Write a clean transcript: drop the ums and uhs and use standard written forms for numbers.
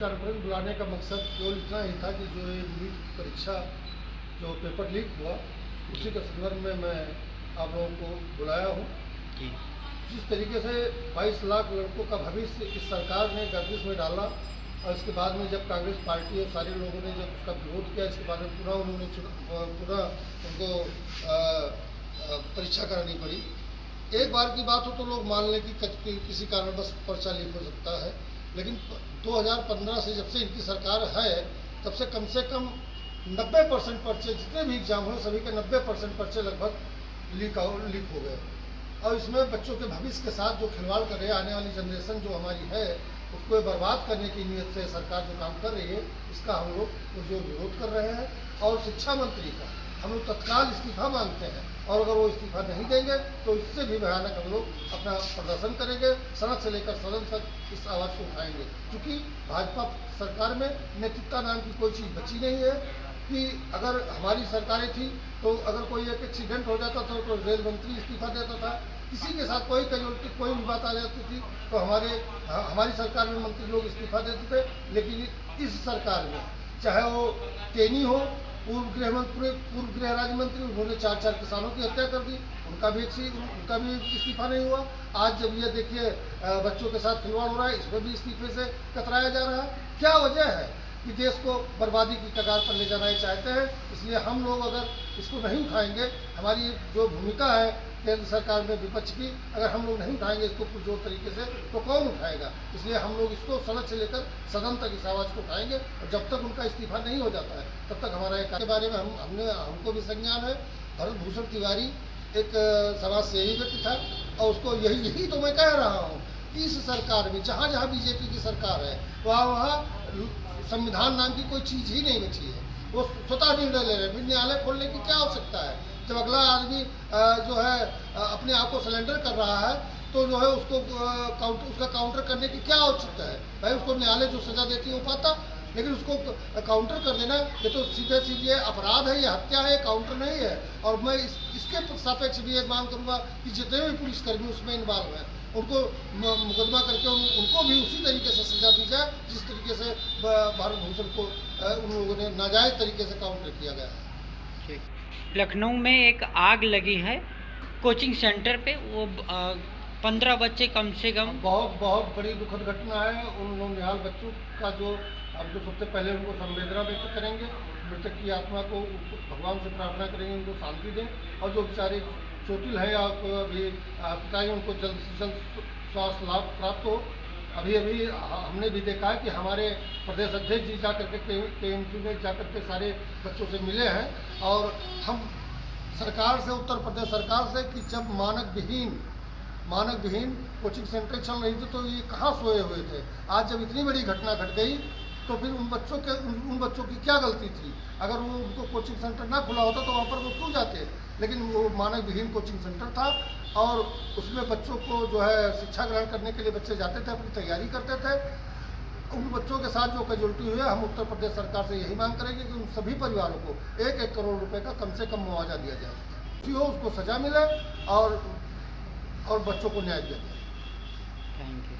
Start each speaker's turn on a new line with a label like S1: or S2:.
S1: Conference बुलाने का मकसद केवल इतना ही था कि जो ये नीट की परीक्षा जो पेपर लीक हुआ उसी के संदर्भ में मैं आप लोगों को बुलाया हूँ। जिस तरीके से 22 लाख लड़कों का भविष्य इस सरकार ने गर्दिश में डाला और इसके बाद में जब कांग्रेस पार्टी और सारे लोगों ने जब उसका विरोध किया, इसके बाद में पुनः उनको परीक्षा करानी पड़ी। एक बार की बात हो तो लोग मान लें कि किसी कारणवश पर्चा लीक हो सकता है, लेकिन 2015 से जब से इनकी सरकार है तब से कम 90% पर्चे, जितने भी एग्जाम हुए सभी के 90% पर्चे लगभग लीक हो गए। और इसमें बच्चों के भविष्य के साथ जो खिलवाड़ कर रहे हैं, आने वाली जनरेशन जो हमारी है उसको बर्बाद करने की नीयत से सरकार जो काम कर रही है, इसका हम लोग जो विरोध कर रहे हैं। और शिक्षा मंत्री का हम लोग तत्काल इस्तीफा मांगते हैं, और अगर वो इस्तीफा नहीं देंगे तो इससे भी भयानक हम लोग अपना प्रदर्शन करेंगे, सड़क से लेकर सदन तक इस आवाज़ को उठाएंगे। क्योंकि भाजपा सरकार में नेतृत्व नाम की कोई चीज़ बची नहीं है। कि अगर हमारी सरकारें थी तो अगर कोई एक एक्सीडेंट हो जाता था तो रेल मंत्री इस्तीफा देता था, किसी के साथ कोई कैजुअल्टी कोई भी बात आ जाती थी तो हमारी सरकार में मंत्री लोग इस्तीफा देते थे। लेकिन इस सरकार में चाहे वो टेनी हो, पूर्व गृह राज्य मंत्री, उन्होंने 4 किसानों की हत्या कर दी, उनका भी इस्तीफा नहीं हुआ। आज जब ये देखिए बच्चों के साथ खिलवाड़ हो रहा है, इसमें भी इस्तीफे से कतराया जा रहा है। क्या वजह है कि देश को बर्बादी की कगार पर ले जाना चाहते हैं। इसलिए हम लोग अगर इसको नहीं उठाएंगे, हमारी जो भूमिका है केंद्र सरकार में विपक्ष की, अगर हम लोग नहीं उठाएंगे इसको पुरजोर तरीके से तो कौन उठाएगा। इसलिए हम लोग इसको सड़क से लेकर सदन तक इस आवाज़ को उठाएंगे, और जब तक उनका इस्तीफा नहीं हो जाता है तब तक हमारा के बारे में हमको भी संज्ञान है। भरत भूषण तिवारी एक समाज सेवी व्यक्ति था, और उसको यही तो मैं कह रहा हूँ कि इस सरकार में जहाँ बीजेपी की सरकार है वहाँ संविधान नाम की कोई चीज़ ही नहीं बची है। वो स्वतः निर्णय ले रहे हैं। फिर न्यायालय खोलने की क्या आवश्यकता है? जब अगला आदमी जो है अपने आप को सरेंडर कर रहा है तो जो है उसका काउंटर करने की क्या आवश्यकता है? भाई उसको न्यायालय जो सजा देती है वो पाता, लेकिन उसको काउंटर कर देना ये तो सीधे अपराध है, ये हत्या है, काउंटर नहीं है। और मैं इसके सापेक्ष भी एक मांग करूँगा कि जितने भी पुलिसकर्मी उसमें इन्वॉल्व हैं उनको मुकदमा करके उनको भी उसी तरीके से सजा दी जाए जिस तरीके से भारत भूषण को उन लोगों ने नाजायज़ तरीके से काउंटर किया गया है।
S2: लखनऊ में एक आग लगी है कोचिंग सेंटर पे, वो 15 बच्चे कम से कम।
S1: बहुत बड़ी दुखद घटना है। उन निहाल बच्चों का जो अब जो सबसे पहले उनको संवेदना व्यक्त करेंगे, मृतक की आत्मा को भगवान से प्रार्थना करेंगे उनको शांति दें, और जो बेचारे चोटिल है या अभी अस्पताल उनको जल्द से जल्द स्वास्थ्य लाभ प्राप्त हो। अभी हमने भी देखा है कि हमारे प्रदेश अध्यक्ष जी जा करके KMC में जा करके सारे बच्चों से मिले हैं, और हम सरकार से, उत्तर प्रदेश सरकार से, कि जब मानक विहीन कोचिंग सेंटर चल रही थी तो ये कहाँ सोए हुए थे। आज जब इतनी बड़ी घटना घट गई तो फिर उन बच्चों की क्या गलती थी? अगर वो उनको कोचिंग सेंटर ना खुला होता तो वहाँ पर वो क्यों जाते? लेकिन वो मानक विहीन कोचिंग सेंटर था, और उसमें बच्चों को जो है शिक्षा ग्रहण करने के लिए बच्चे जाते थे, अपनी तैयारी करते थे। उन बच्चों के साथ जो कैजुअल्टी हुई है, हम उत्तर प्रदेश सरकार से यही मांग करेंगे कि उन सभी परिवारों को 1-1 करोड़ रुपए का कम से कम मुआवजा दिया जाए, उसको सजा मिले और बच्चों को न्याय दिया जाए।
S2: Thank you.